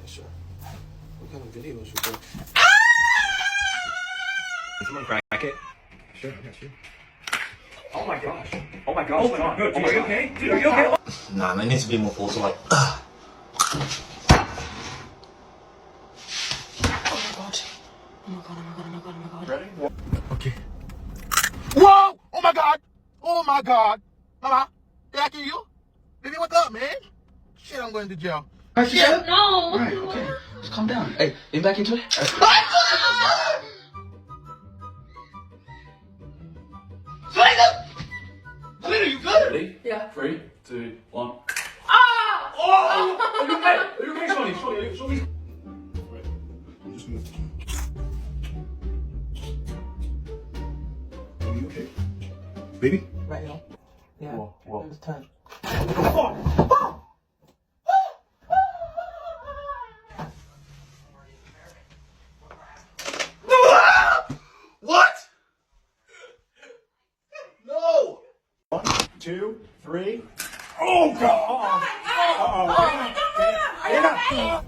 sure. What kind of video is you doing? Can someone crack it? Sure, I got you. Oh my gosh. Oh my gosh. Oh my god. Are you okay? Dude, are you okay? Nah, it needs to be more full, so like, Oh my god. Ready? Okay. Whoa! Oh my god! Oh my god! Mama, did I kill you? Baby, what's up, man? Shit, I'm going to jail. Shit. No. Alright, okay. Just calm down. Hey, lean back into it. Selena, you good? Ready? Yeah. 3, 2, 1. Ah! Oh! Are you okay? Are you okay, Shawnee? Shawnee? Just move. Are you okay? Baby? Right here. Yeah. Whoa. It was 10. What? No! 1, 2, 3. Oh, God! Uh-oh.